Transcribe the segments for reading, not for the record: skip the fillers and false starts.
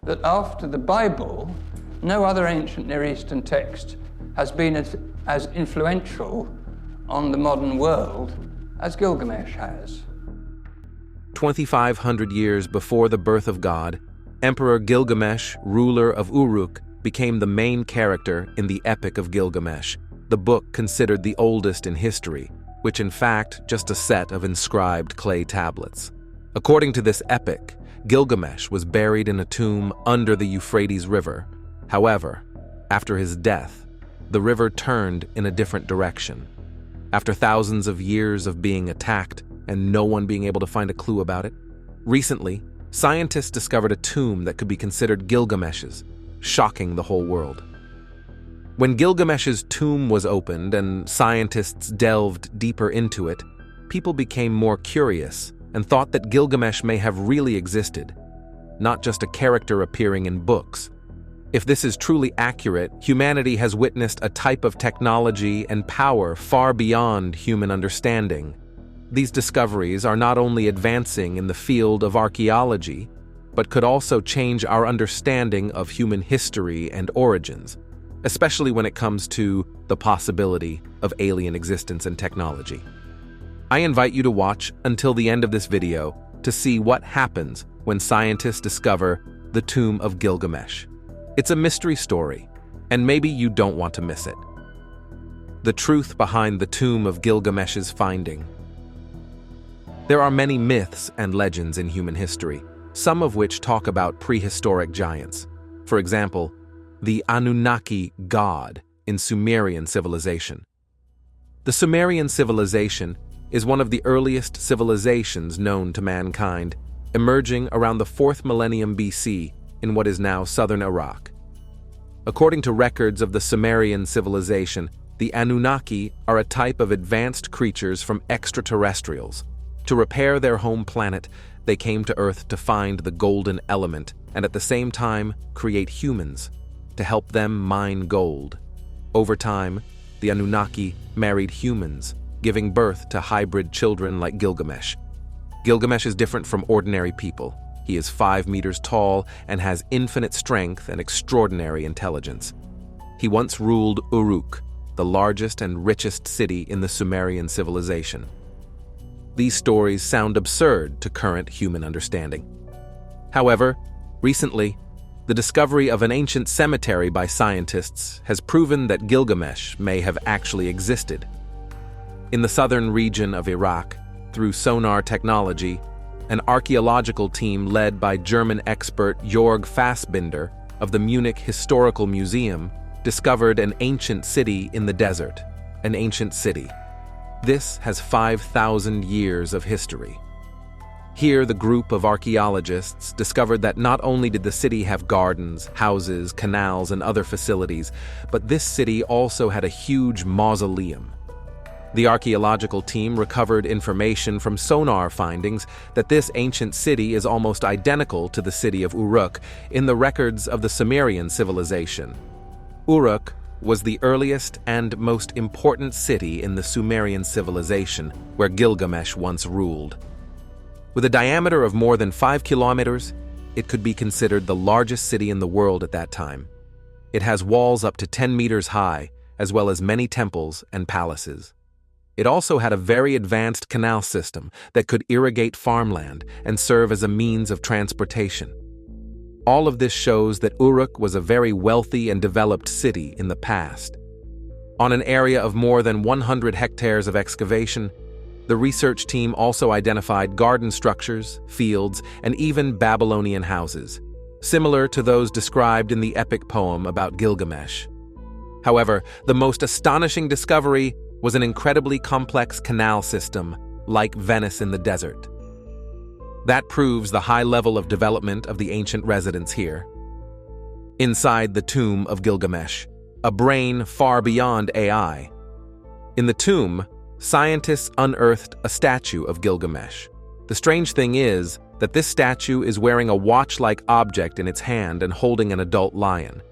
that after the Bible, no other ancient Near Eastern text has been as influential on the modern world as Gilgamesh has. 2,500 years before the birth of God, Emperor Gilgamesh, ruler of Uruk, became the main character in the Epic of Gilgamesh, the book considered the oldest in history, which in fact just a set of inscribed clay tablets. According to this epic, Gilgamesh was buried in a tomb under the Euphrates River. However, after his death, the river turned in a different direction. After thousands of years of being attacked and no one being able to find a clue about it, recently, scientists discovered a tomb that could be considered Gilgamesh's, shocking the whole world. When Gilgamesh's tomb was opened and scientists delved deeper into it, people became more curious and thought that Gilgamesh may have really existed, not just a character appearing in books. If this is truly accurate, humanity has witnessed a type of technology and power far beyond human understanding. These discoveries are not only advancing in the field of archaeology, but could also change our understanding of human history and origins, especially when it comes to the possibility of alien existence and technology. I invite you to watch until the end of this video to see what happens when scientists discover the tomb of Gilgamesh. It's a mystery story, and maybe you don't want to miss it. The truth behind the tomb of Gilgamesh's finding. There are many myths and legends in human history, some of which talk about prehistoric giants. For example, the Anunnaki god in Sumerian civilization. The Sumerian civilization is one of the earliest civilizations known to mankind, emerging around the 4th millennium BC in what is now southern Iraq. According to records of the Sumerian civilization, the Anunnaki are a type of advanced creatures from extraterrestrials. To repair their home planet, they came to Earth to find the golden element and at the same time create humans to help them mine gold. Over time, the Anunnaki married humans, giving birth to hybrid children like Gilgamesh. Gilgamesh is different from ordinary people. He is 5 meters tall and has infinite strength and extraordinary intelligence. He once ruled Uruk, the largest and richest city in the Sumerian civilization. These stories sound absurd to current human understanding. However, recently, the discovery of an ancient cemetery by scientists has proven that Gilgamesh may have actually existed. In the southern region of Iraq, through sonar technology, an archaeological team led by German expert Jörg Fassbinder of the Munich Historical Museum discovered an ancient city in the desert, an ancient city. This has 5,000 years of history. Here, the group of archaeologists discovered that not only did the city have gardens, houses, canals, and other facilities, but this city also had a huge mausoleum. The archaeological team recovered information from sonar findings that this ancient city is almost identical to the city of Uruk in the records of the Sumerian civilization. Uruk was the earliest and most important city in the Sumerian civilization, where Gilgamesh once ruled. With a diameter of more than 5 kilometers, it could be considered the largest city in the world at that time. It has walls up to 10 meters high, as well as many temples and palaces. It also had a very advanced canal system that could irrigate farmland and serve as a means of transportation. All of this shows that Uruk was a very wealthy and developed city in the past. On an area of more than 100 hectares of excavation, the research team also identified garden structures, fields, and even Babylonian houses, similar to those described in the epic poem about Gilgamesh. However, the most astonishing discovery was an incredibly complex canal system, like Venice in the desert. That proves the high level of development of the ancient residents here. Inside the tomb of Gilgamesh, a brain far beyond AI. In the tomb, scientists unearthed a statue of Gilgamesh. The strange thing is that this statue is wearing a watch-like object in its hand and holding an adult lion.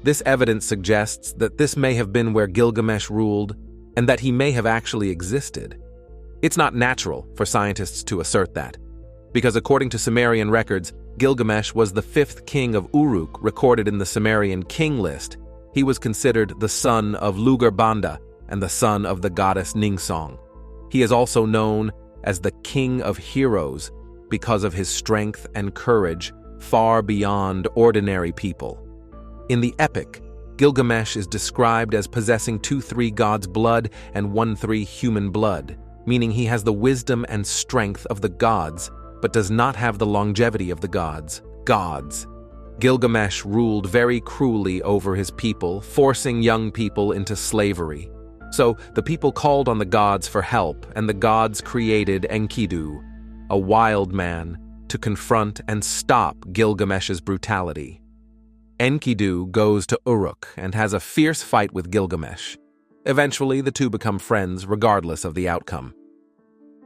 This evidence suggests that this may have been where Gilgamesh ruled and that he may have actually existed. It's not natural for scientists to assert that, because according to Sumerian records, Gilgamesh was the fifth king of Uruk recorded in the Sumerian king list. He was considered the son of Lugar-Banda and the son of the goddess Ningsong. He is also known as the King of Heroes because of his strength and courage far beyond ordinary people. In the epic, Gilgamesh is described as possessing 2-3 gods' blood and 1-3 human blood, meaning he has the wisdom and strength of the gods, but does not have the longevity of the gods. Gilgamesh ruled very cruelly over his people, forcing young people into slavery. So the people called on the gods for help, and the gods created Enkidu, a wild man, to confront and stop Gilgamesh's brutality. Enkidu goes to Uruk and has a fierce fight with Gilgamesh. Eventually, the two become friends regardless of the outcome.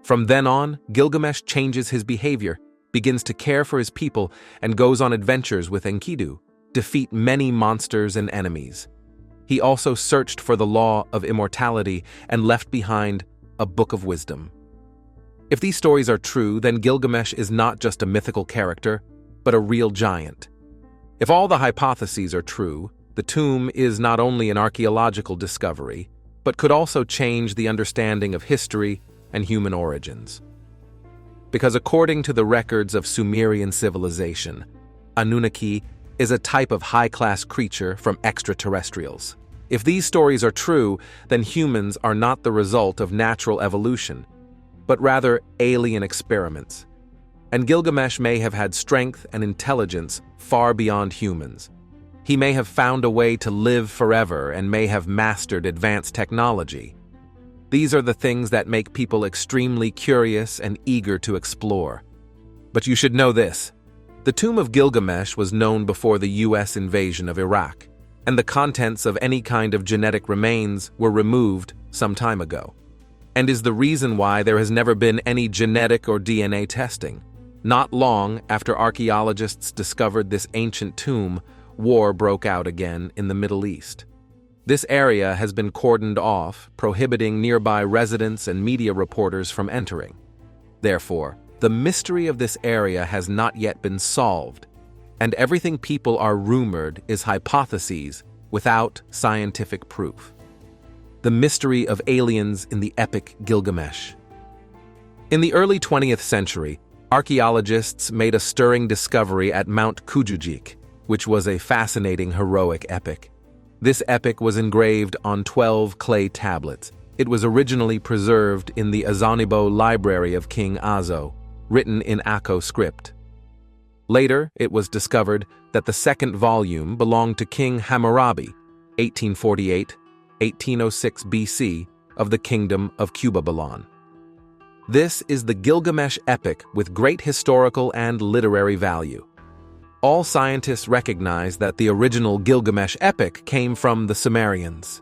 From then on, Gilgamesh changes his behavior, begins to care for his people, and goes on adventures with Enkidu, defeat many monsters and enemies. He also searched for the law of immortality and left behind a book of wisdom. If these stories are true, then Gilgamesh is not just a mythical character, but a real giant. If all the hypotheses are true, the tomb is not only an archaeological discovery, but could also change the understanding of history and human origins. Because according to the records of Sumerian civilization, Anunnaki is a type of high-class creature from extraterrestrials. If these stories are true, then humans are not the result of natural evolution, but rather alien experiments. And Gilgamesh may have had strength and intelligence far beyond humans. He may have found a way to live forever and may have mastered advanced technology. These are the things that make people extremely curious and eager to explore. But you should know this. The tomb of Gilgamesh was known before the US invasion of Iraq, and the contents of any kind of genetic remains were removed some time ago, and is the reason why there has never been any genetic or DNA testing. Not long after archaeologists discovered this ancient tomb, war broke out again in the Middle East. This area has been cordoned off, prohibiting nearby residents and media reporters from entering. Therefore, the mystery of this area has not yet been solved, and everything people are rumored is hypotheses without scientific proof. The mystery of aliens in the epic Gilgamesh. In the early 20th century, archaeologists made a stirring discovery at Mount Kujujik, which was a fascinating heroic epic. This epic was engraved on 12 clay tablets. It was originally preserved in the Azanibo library of King Azo, written in Akko script. Later, it was discovered that the second volume belonged to King Hammurabi, 1848-1806 BC, of the Kingdom of Kuba-Balan. This is the Gilgamesh epic with great historical and literary value. All scientists recognize that the original Gilgamesh epic came from the Sumerians.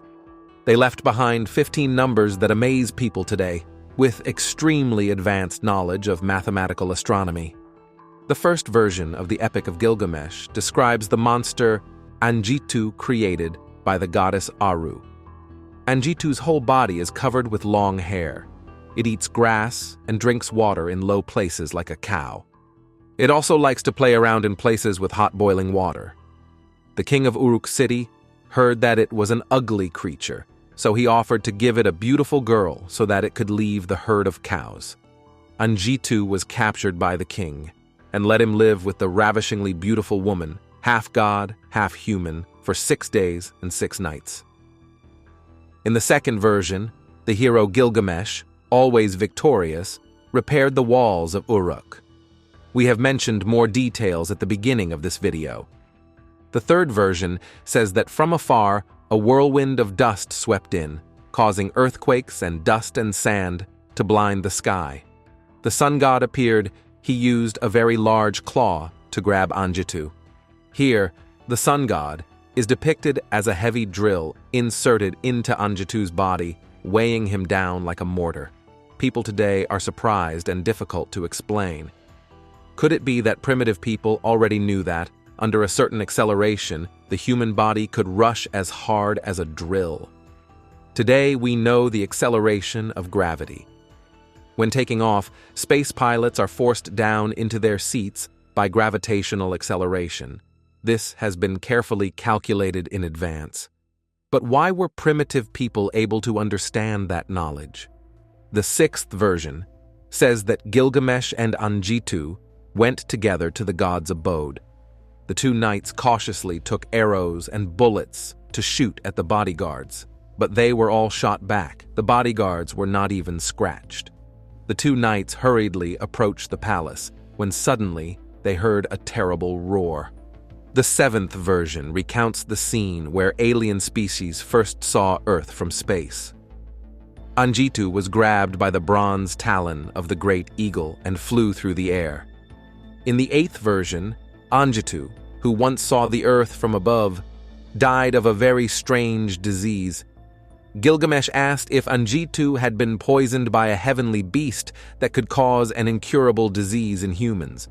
They left behind 15 numbers that amaze people today, with extremely advanced knowledge of mathematical astronomy. The first version of the Epic of Gilgamesh describes the monster Anjitu created by the goddess Aru. Anjitu's whole body is covered with long hair. It eats grass and drinks water in low places like a cow. It also likes to play around in places with hot boiling water. The king of Uruk city heard that it was an ugly creature, so he offered to give it a beautiful girl so that it could leave the herd of cows. Anjitu was captured by the king and let him live with the ravishingly beautiful woman, half god, half human, for 6 days and 6 nights. In the second version, the hero Gilgamesh, always victorious, repaired the walls of Uruk. We have mentioned more details at the beginning of this video. The third version says that from afar, a whirlwind of dust swept in, causing earthquakes and dust and sand to blind the sky. The sun god appeared. He used a very large claw to grab Anjitu. Here, the sun god is depicted as a heavy drill inserted into Anjitu's body, weighing him down like a mortar. People today are surprised and difficult to explain. Could it be that primitive people already knew that, under a certain acceleration, the human body could rush as hard as a drill? Today, we know the acceleration of gravity. When taking off, space pilots are forced down into their seats by gravitational acceleration. This has been carefully calculated in advance. But why were primitive people able to understand that knowledge? The sixth version says that Gilgamesh and Anjitu went together to the god's abode. The two knights cautiously took arrows and bullets to shoot at the bodyguards, but they were all shot back. The bodyguards were not even scratched. The two knights hurriedly approached the palace when suddenly they heard a terrible roar. The seventh version recounts the scene where alien species first saw Earth from space. Anjitu was grabbed by the bronze talon of the great eagle and flew through the air. In the eighth version, Anjitu, who once saw the Earth from above, died of a very strange disease. Gilgamesh asked if Anjitu had been poisoned by a heavenly beast that could cause an incurable disease in humans.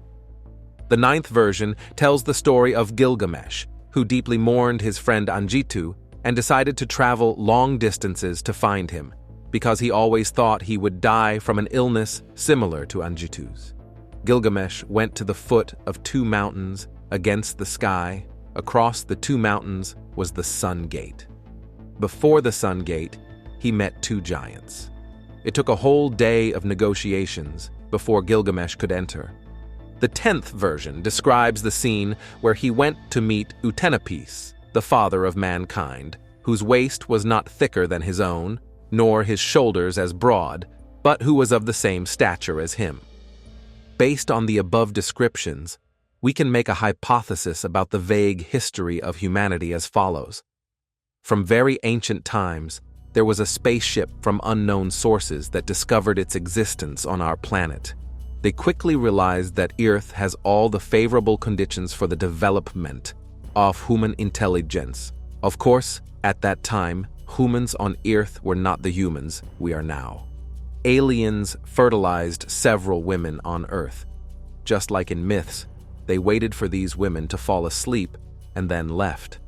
The ninth version tells the story of Gilgamesh, who deeply mourned his friend Anjitu and decided to travel long distances to find him, because he always thought he would die from an illness similar to Anjitu's. Gilgamesh went to the foot of two mountains against the sky. Across the two mountains was the Sun Gate. Before the Sun Gate, he met two giants. It took a whole day of negotiations before Gilgamesh could enter. The 10th version describes the scene where he went to meet Utnapis, the father of mankind, whose waist was not thicker than his own, nor his shoulders as broad, but who was of the same stature as him. Based on the above descriptions, we can make a hypothesis about the vague history of humanity as follows. From very ancient times, there was a spaceship from unknown sources that discovered its existence on our planet. They quickly realized that Earth has all the favorable conditions for the development of human intelligence. Of course, at that time, humans on Earth were not the humans we are now. Aliens fertilized several women on Earth. Just like in myths, they waited for these women to fall asleep and then left.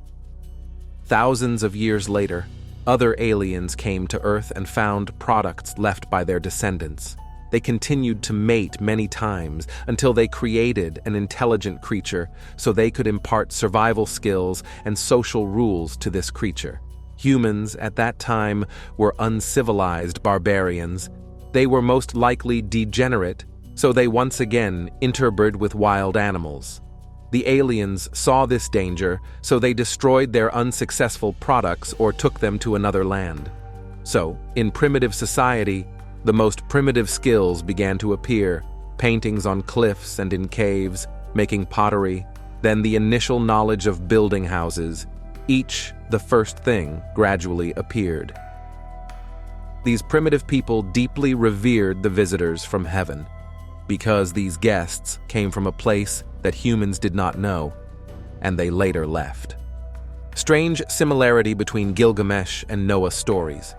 Thousands of years later, other aliens came to Earth and found products left by their descendants. They continued to mate many times until they created an intelligent creature so they could impart survival skills and social rules to this creature. Humans at that time were uncivilized barbarians. They were most likely degenerate, so they once again interbred with wild animals. The aliens saw this danger, so they destroyed their unsuccessful products or took them to another land. So, in primitive society, the most primitive skills began to appear: paintings on cliffs and in caves, making pottery, then the initial knowledge of building houses. Each, the first thing, gradually appeared. These primitive people deeply revered the visitors from heaven, because these guests came from a place that humans did not know, and they later left. Strange similarity between Gilgamesh and Noah's stories.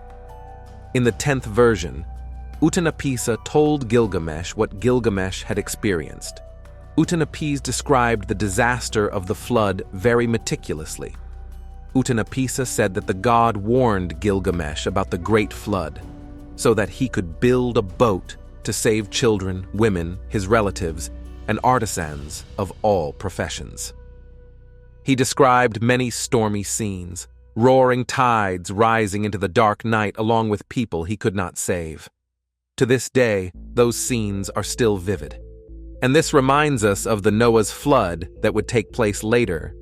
In the 10th version, Utnapis told Gilgamesh what Gilgamesh had experienced. Utnapis described the disaster of the flood very meticulously. Utnapis said that the god warned Gilgamesh about the great flood, so that he could build a boat to save children, women, his relatives, and artisans of all professions. He described many stormy scenes, roaring tides rising into the dark night along with people he could not save. To this day, those scenes are still vivid. And this reminds us of the Noah's flood that would take place later.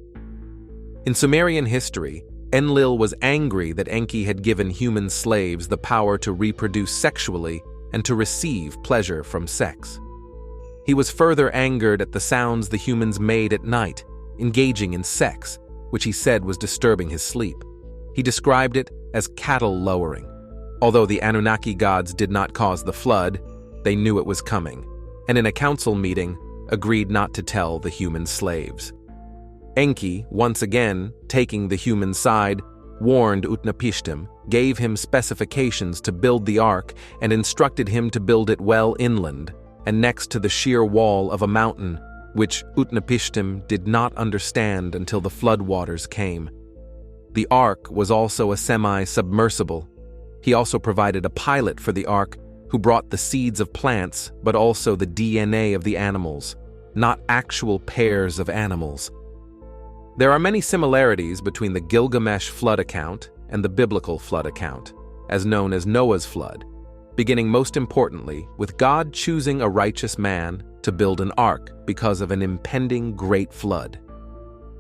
In Sumerian history, Enlil was angry that Enki had given human slaves the power to reproduce sexually and to receive pleasure from sex. He was further angered at the sounds the humans made at night, engaging in sex, which he said was disturbing his sleep. He described it as cattle lowering. Although the Anunnaki gods did not cause the flood, they knew it was coming, and in a council meeting, agreed not to tell the human slaves. Enki, once again taking the human side, warned Utnapishtim, gave him specifications to build the ark, and instructed him to build it well inland and next to the sheer wall of a mountain, which Utnapishtim did not understand until the floodwaters came. The ark was also a semi-submersible. He also provided a pilot for the ark who brought the seeds of plants, but also the DNA of the animals. not actual pairs of animals. There are many similarities between the Gilgamesh flood account and the biblical flood account, as known as Noah's flood, beginning most importantly with God choosing a righteous man to build an ark because of an impending great flood.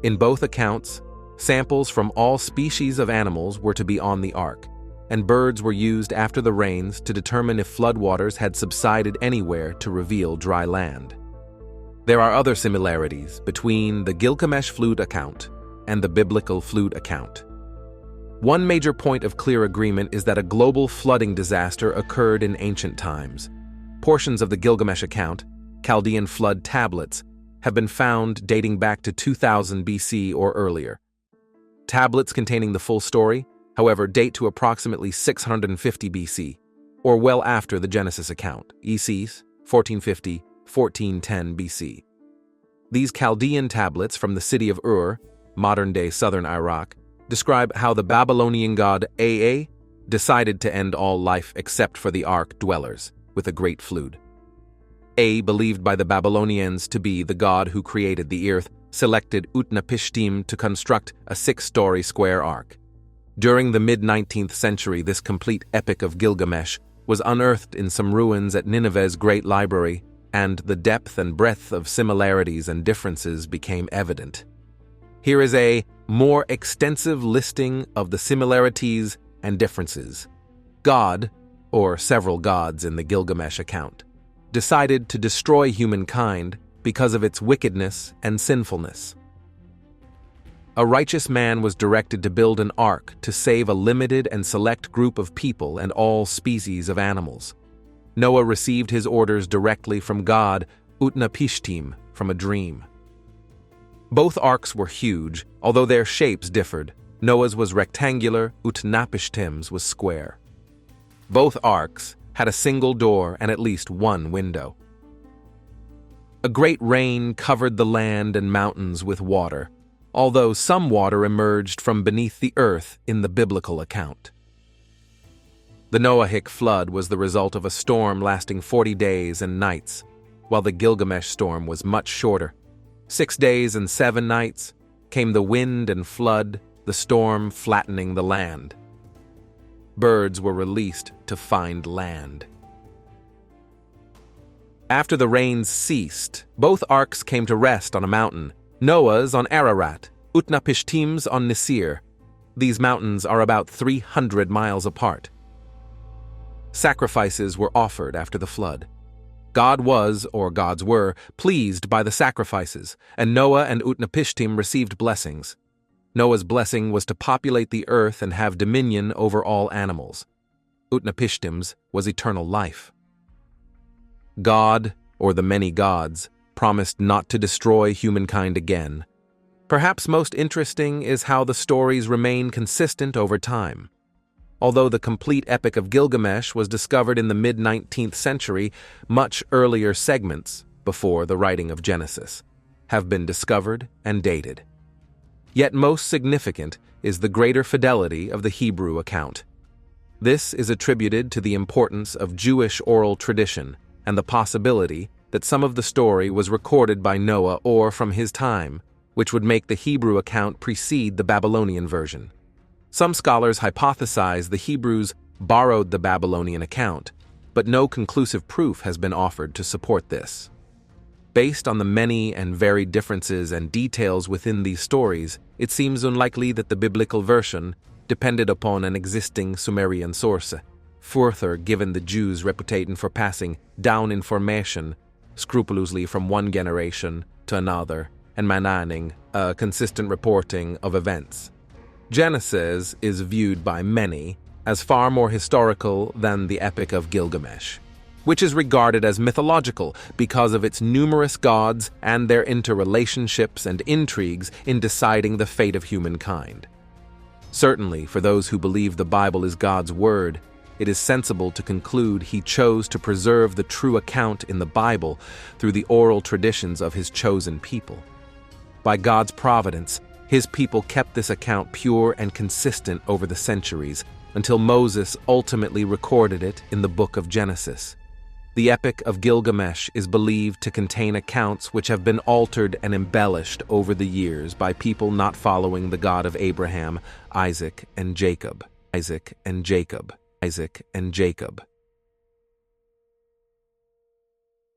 In both accounts, samples from all species of animals were to be on the ark, and birds were used after the rains to determine if floodwaters had subsided anywhere to reveal dry land. There are other similarities between the Gilgamesh flood account and the biblical flood account. One major point of clear agreement is that a global flooding disaster occurred in ancient times. Portions of the Gilgamesh account, Chaldean flood tablets, have been found dating back to 2000 BC or earlier. Tablets containing the full story, however, date to approximately 650 BC, or well after the Genesis account, ECs 1450-1410 BC. These Chaldean tablets from the city of Ur, modern-day southern Iraq, describe how the Babylonian god Aa decided to end all life except for the ark dwellers with a great flood. A, believed by the Babylonians to be the god who created the earth, selected Utnapishtim to construct a 6-story square ark. During the mid-19th century, this complete epic of Gilgamesh was unearthed in some ruins at Nineveh's Great Library, and the depth and breadth of similarities and differences became evident. Here is a more extensive listing of the similarities and differences. God, or several gods in the Gilgamesh account, decided to destroy humankind because of its wickedness and sinfulness. A righteous man was directed to build an ark to save a limited and select group of people and all species of animals. Noah received his orders directly from God, Utnapishtim, from a dream. Both arks were huge, although their shapes differed. Noah's was rectangular, Utnapishtim's was square. Both arks had a single door and at least one window. A great rain covered the land and mountains with water, although some water emerged from beneath the earth in the biblical account. The Noahic flood was the result of a storm lasting 40 days and nights, while the Gilgamesh storm was much shorter. 6 days and 7 nights came the wind and flood, the storm flattening the land. Birds were released to find land. After the rains ceased, both arks came to rest on a mountain. Noah's on Ararat, Utnapishtim's on Nisir. These mountains are about 300 miles apart. Sacrifices were offered after the flood. God was, or gods were, pleased by the sacrifices, and Noah and Utnapishtim received blessings. Noah's blessing was to populate the earth and have dominion over all animals. Utnapishtim's was eternal life. God, or the many gods, promised not to destroy humankind again. Perhaps most interesting is how the stories remain consistent over time. Although the complete epic of Gilgamesh was discovered in the mid-19th century, much earlier segments, before the writing of Genesis, have been discovered and dated. Yet most significant is the greater fidelity of the Hebrew account. This is attributed to the importance of Jewish oral tradition and the possibility that some of the story was recorded by Noah or from his time, which would make the Hebrew account precede the Babylonian version. Some scholars hypothesize the Hebrews borrowed the Babylonian account, but no conclusive proof has been offered to support this. Based on the many and varied differences and details within these stories, it seems unlikely that the biblical version depended upon an existing Sumerian source. Further, given the Jews' reputation for passing down information scrupulously from one generation to another and maintaining a consistent reporting of events. Genesis is viewed by many as far more historical than the Epic of Gilgamesh, which is regarded as mythological because of its numerous gods and their interrelationships and intrigues in deciding the fate of humankind. Certainly, for those who believe the Bible is God's word, it is sensible to conclude he chose to preserve the true account in the Bible through the oral traditions of his chosen people. By God's providence, his people kept this account pure and consistent over the centuries until Moses ultimately recorded it in the book of Genesis. The Epic of Gilgamesh is believed to contain accounts which have been altered and embellished over the years by people not following the God of Abraham, Isaac, and Jacob. Isaac and Jacob. Isaac and Jacob.